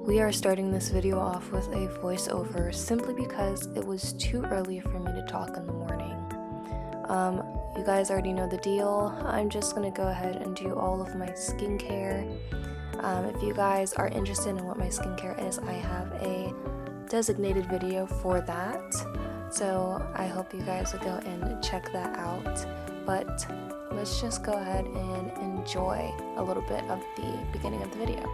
We are starting this video off with a voiceover simply because it was too early for me to talk in the morning. You guys already know the deal. I'm just gonna go ahead and do all of my skincare. If you guys are interested in what my skincare is, I have a designated video for that. So I hope you guys will go and check that out. But let's just go ahead and enjoy a little bit of the beginning of the video.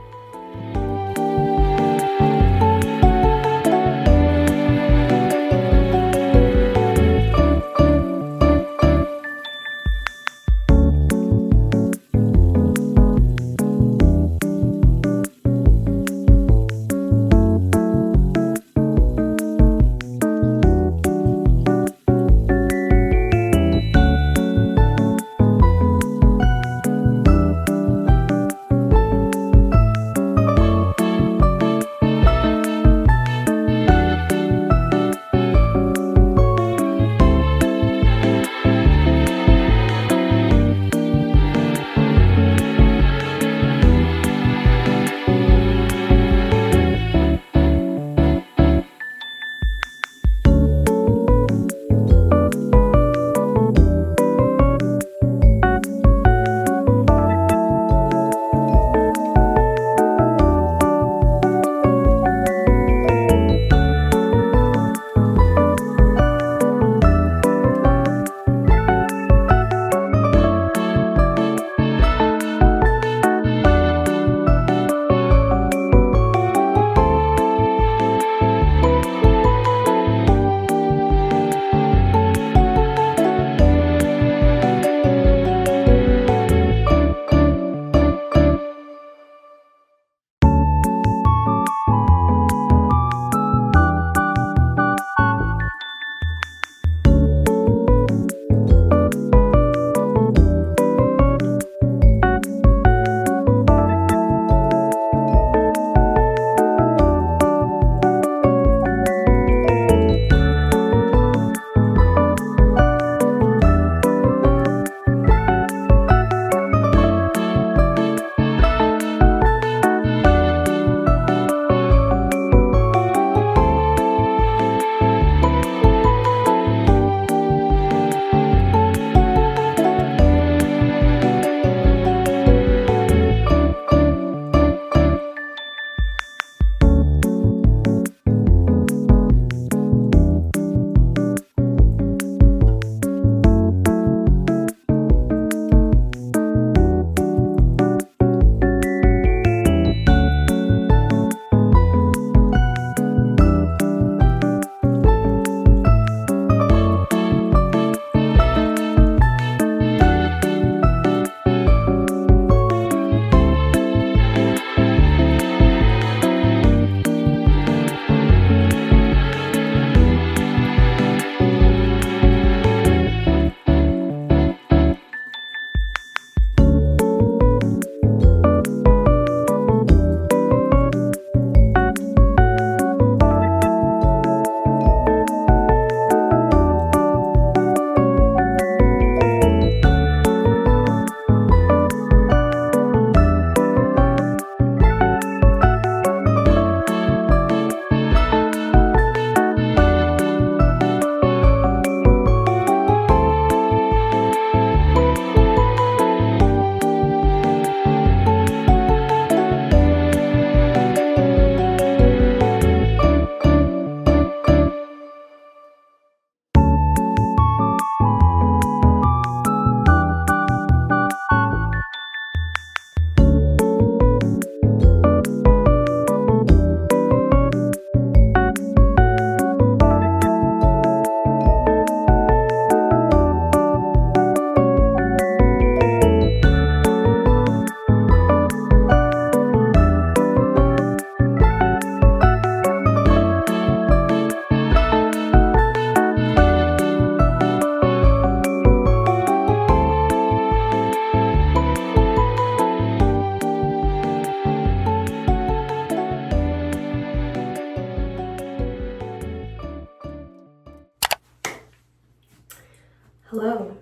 Hello.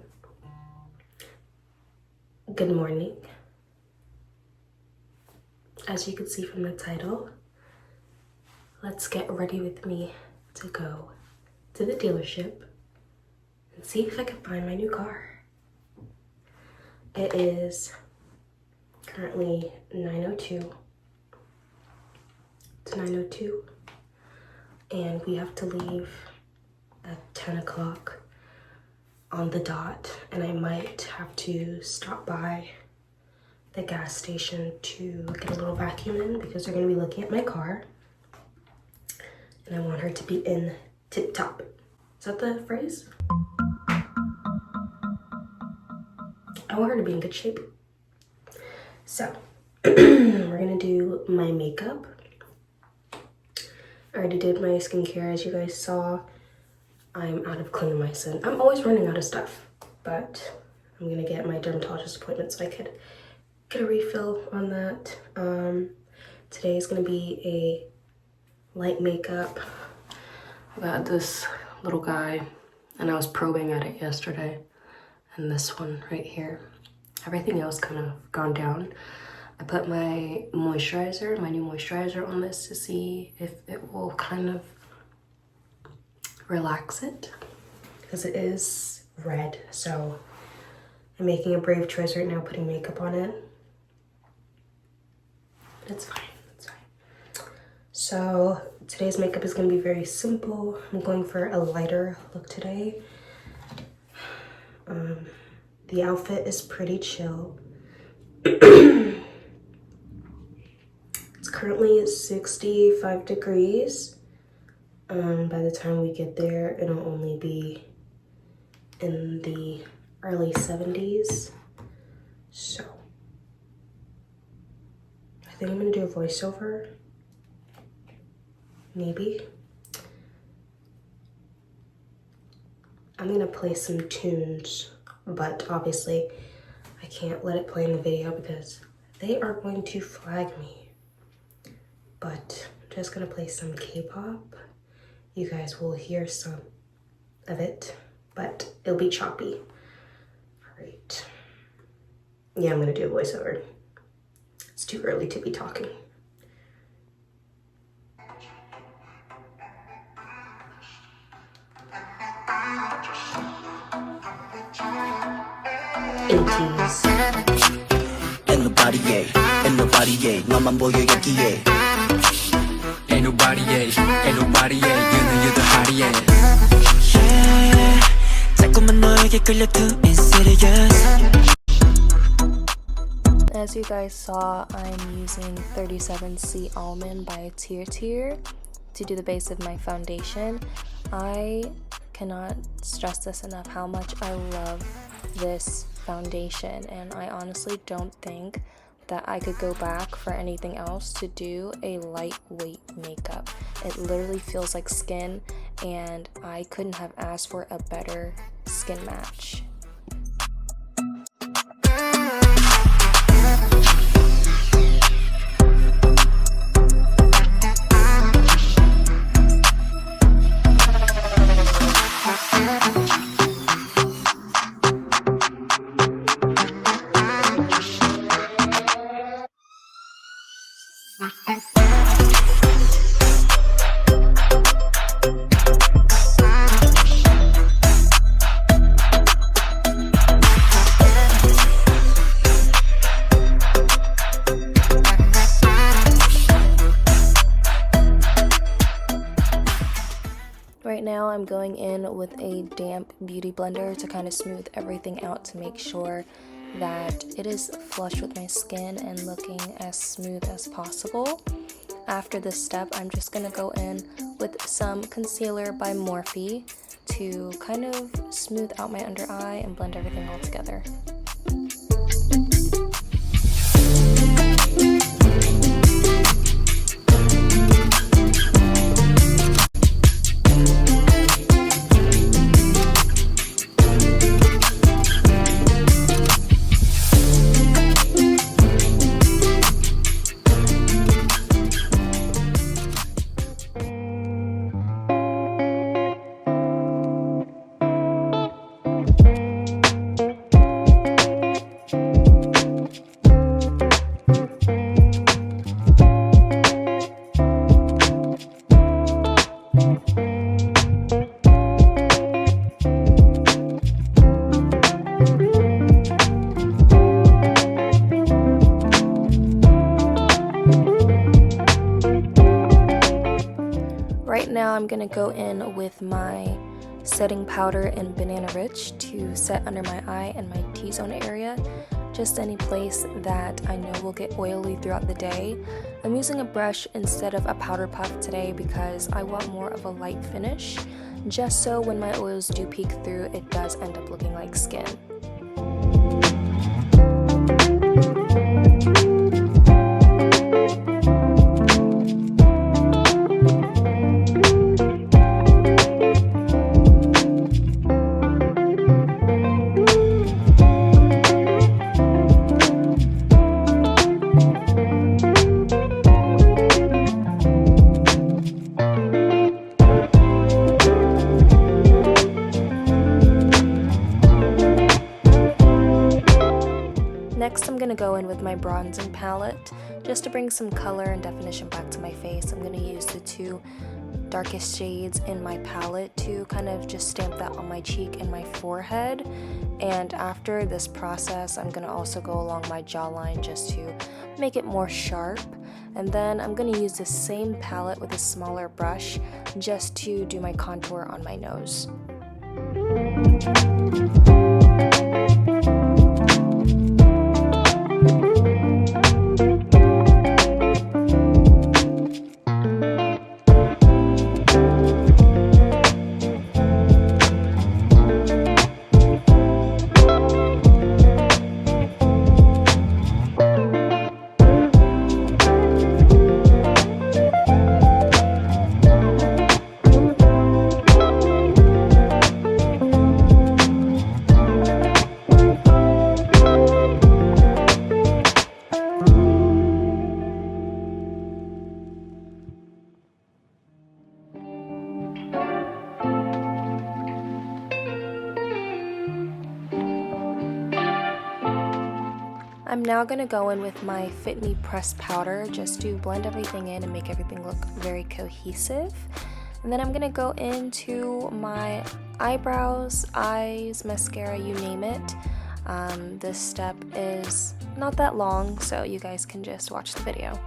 Good morning. As you can see from the title, let's get ready with me to go to the dealership and see if I can find my new car. It is currently 9:02. It's 9:02 and we have to leave at 10 o'clock on the dot, and I might have to stop by the gas station to get a little vacuum in because they're going to be looking at my car and I want her to be in tip top. Is that the phrase? I want her to be in good shape. So we're gonna do my makeup. I already did my skincare, as you guys saw. I'm out of clindamycin. I'm always running out of stuff, but I'm gonna get my dermatologist appointment so I could get a refill on that. Today is gonna be a light makeup. I got this little guy and I was probing at it yesterday, and this one right here. Everything else kind of gone down. I put my moisturizer, my new moisturizer on this to see if it will kind of relax it, because it is red. So I'm making a brave choice right now, putting makeup on it. But it's fine, it's fine. So today's makeup is gonna be very simple. I'm going for a lighter look today. The outfit is pretty chill. It's currently 65 degrees. By the time we get there, it'll only be in the early 70s. So I think I'm gonna do a voiceover, maybe. I'm gonna play some tunes, but obviously I can't let it play in the video because they are going to flag me. But I'm just gonna play some K-pop. You guys will hear some of it, but it'll be choppy. All right. Yeah, I'm gonna do a voiceover. It's too early to be talking. Ain't nobody, ain't nobody, 너만 보여 여기에. Ain't nobody, ain't nobody, you're the hottie, yeah. 자꾸만 너에게 끌려드는 serious. As you guys saw, I'm using 37C Almond by Tear to do the base of my foundation. I cannot stress this enough how much I love this foundation, and I honestly don't think that I could go back for anything else to do a lightweight makeup. It literally feels like skin, and I couldn't have asked for a better skin match. Right now I'm going in with a damp beauty blender to kind of smooth everything out to make sure that it is flush with my skin and looking as smooth as possible. After this step, I'm just going to go in with some concealer by Morphe to kind of smooth out my under eye and blend everything all together. now I'm gonna go in with my setting powder in Banana Rich to set under my eye and my T-zone area, just any place that I know will get oily throughout the day. I'm using a brush instead of a powder puff today because I want more of a light finish, just so when my oils do peek through, it does end up looking like skin. Next, I'm going to go in with my bronzing palette just to bring some color and definition back to my face. I'm going to use the two darkest shades in my palette to kind of just stamp that on my cheek and my forehead. And after this process, I'm going to also go along my jawline just to make it more sharp. And then I'm going to use the same palette with a smaller brush just to do my contour on my nose. I'm now going to go in with my Fit Me pressed powder just to blend everything in and make everything look very cohesive. And then I'm going to go into my eyebrows, eyes, mascara, you name it. This step is not that long, so you guys can just watch the video.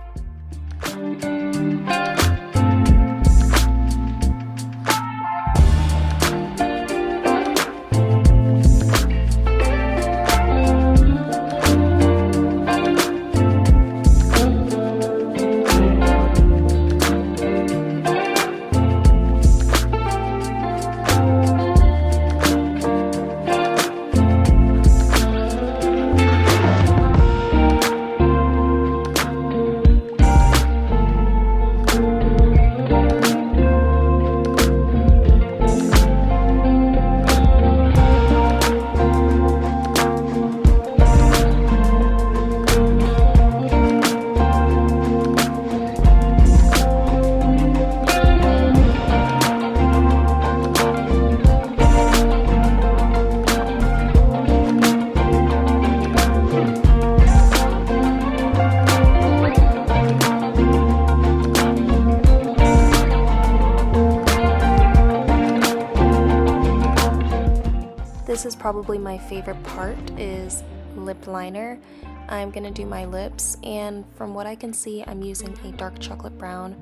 This is probably my favorite part, is lip liner. I'm gonna do my lips, and from what I can see, I'm using a dark chocolate brown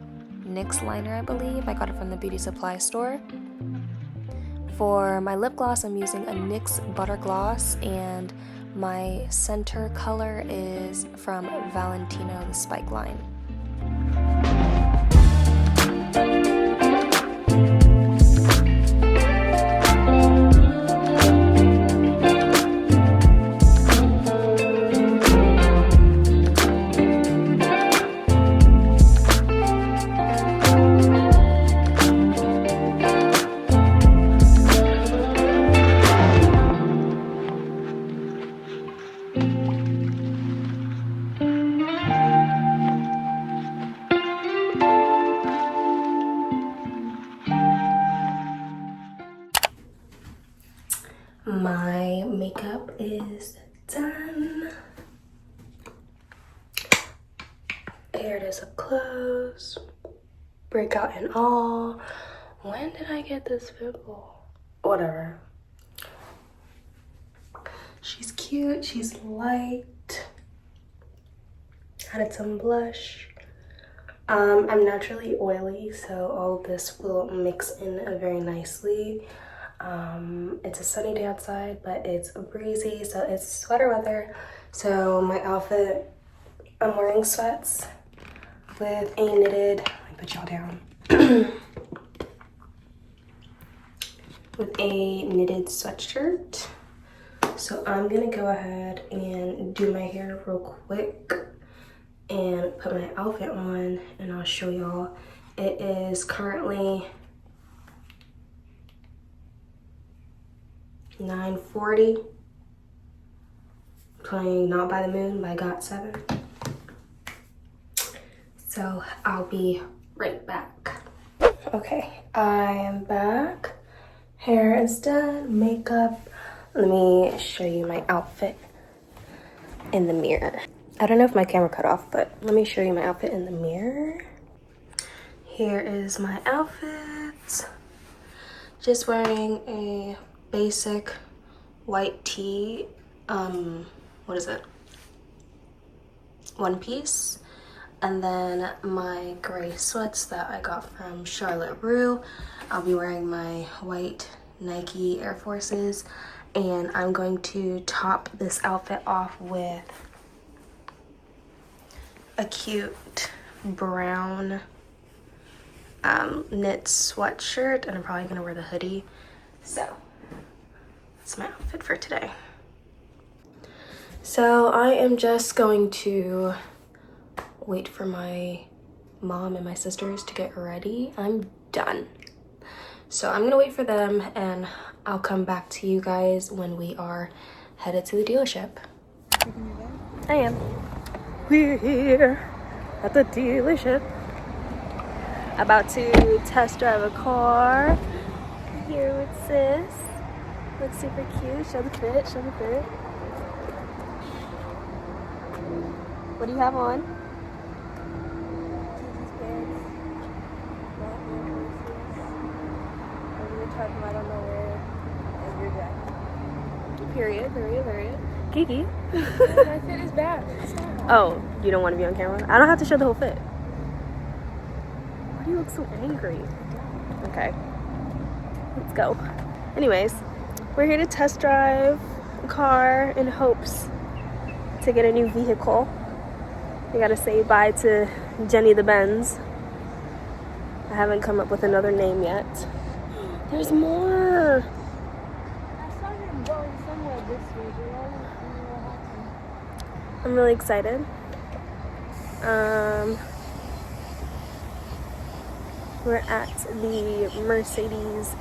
NYX liner, I believe. I got it from the beauty supply store. For my lip gloss, I'm using a NYX Butter Gloss, and my center color is from Valentino, the Spike line. My makeup is done. Here it is up close. Breakout and all. When did I get this pimple? Whatever. She's cute, she's light. Added some blush. I'm naturally oily, so all of this will mix in very nicely. It's a sunny day outside, but it's breezy, so it's sweater weather. So my outfit, I'm wearing sweats with a knitted, let me put y'all down, with a knitted sweatshirt. So I'm gonna go ahead and do my hair real quick and put my outfit on, and I'll show y'all. It is currently 9:40, playing Not by the Moon by GOT7. So I'll be right back. Okay, I am back. Hair is done, makeup. Let me show you my outfit in the mirror. I don't know if my camera cut off, but let me show you my outfit in the mirror. Here is my outfit. Just wearing a basic white tee, what is it? One piece. And then my gray sweats that I got from Charlotte Russe. I'll be wearing my white Nike Air Forces, and I'm going to top this outfit off with a cute brown knit sweatshirt, and I'm probably gonna wear the hoodie. So that's my outfit for today. So I am just going to wait for my mom and my sisters to get ready. I'm done. So I'm gonna wait for them, and I'll come back to you guys when we are headed to the dealership. I am. We're here at the dealership, about to test drive a car. Here with sis. Looks super cute. Show the fit, show the fit. What do you have on? I don't know where. Period. Kiki. My fit is bad. Stop. Oh, you don't want to be on camera? I don't have to show the whole fit. Why do you look so angry? Okay. Let's go. Anyways, we're here to test drive a car in hopes to get a new vehicle. We gotta say bye to Jenny the Benz. I haven't come up with another name yet. There's more. I saw him going somewhere this week. I'm really excited. We're at the Mercedes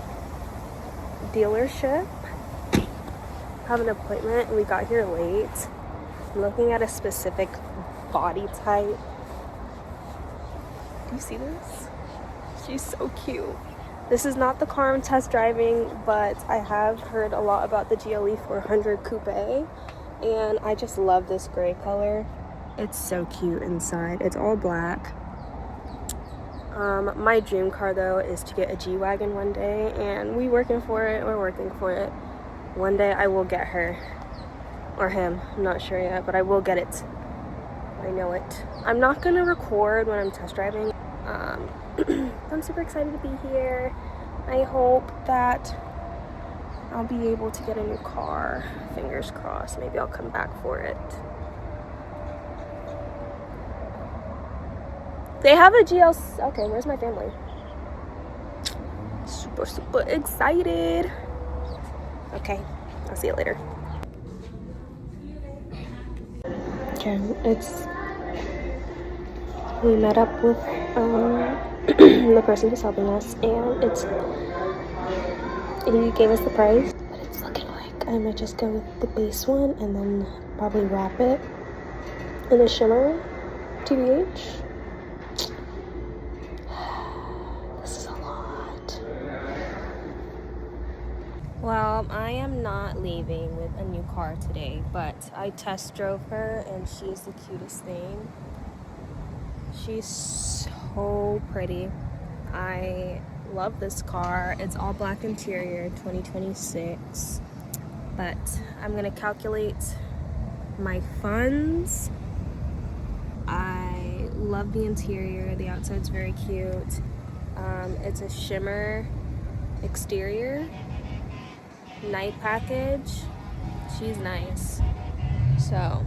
dealership. Have an appointment. We got here late. I'm looking at a specific body type. Do you see this? She's so cute. This is not the car I'm test driving, but I have heard a lot about the GLE 400 Coupe, and I just love this gray color. It's so cute inside. It's all black. My dream car though is to get a G-Wagon one day, and we're working for it. One day I will get her, or him, I'm not sure yet, but I will get it. I know it. I'm not gonna record when I'm test driving. I'm super excited to be here. I hope that I'll be able to get a new car. Fingers crossed. Maybe I'll come back for it. They have a GLC. Okay, where's my family? Super excited. Okay, I'll see you later. Okay, we met up with the person who's helping us, and he gave us the price, but it's looking like I might just go with the base one and then probably wrap it in a shimmer, TBH. This is a lot. Well, I am not leaving with a new car today, but I test drove her, and she is the cutest thing. She's so pretty. I love this car. It's all black interior, 2026. But I'm gonna calculate my funds. I love the interior. The outside's very cute. It's a shimmer exterior. Night package. She's nice. So,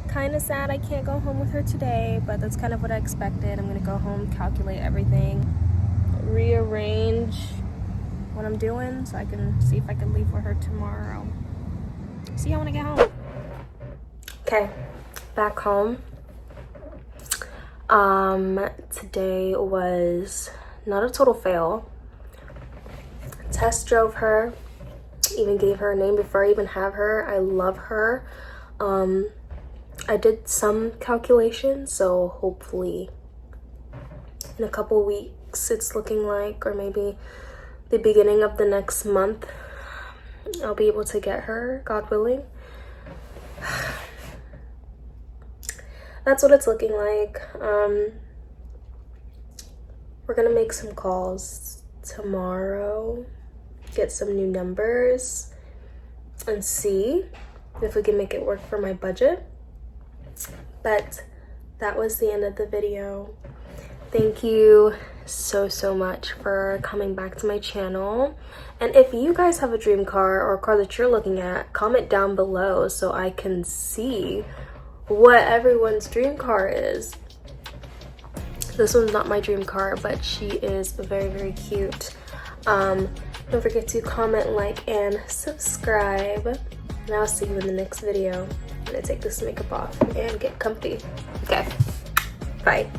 kind of sad I can't go home with her today, but that's kind of what I expected. I'm gonna go home, calculate everything, rearrange what I'm doing so I can see if I can leave for her tomorrow. See you when I get home. Okay, back home. Today was not a total fail. Test drove her, even gave her a name before I even have her. I love her. I did some calculations, so hopefully in a couple weeks it's looking like, or maybe the beginning of the next month, I'll be able to get her, God willing. That's what it's looking like. We're gonna make some calls tomorrow, get some new numbers, and see if we can make it work for my budget. But that was the end of the video. Thank you so much for coming back to my channel. And if you guys have a dream car or a car that you're looking at, comment down below so I can see what everyone's dream car is. This one's not my dream car, but she is very cute. Don't forget to comment, like, and subscribe. And I'll see you in the next video. I'm gonna take this makeup off and get comfy. Okay, bye.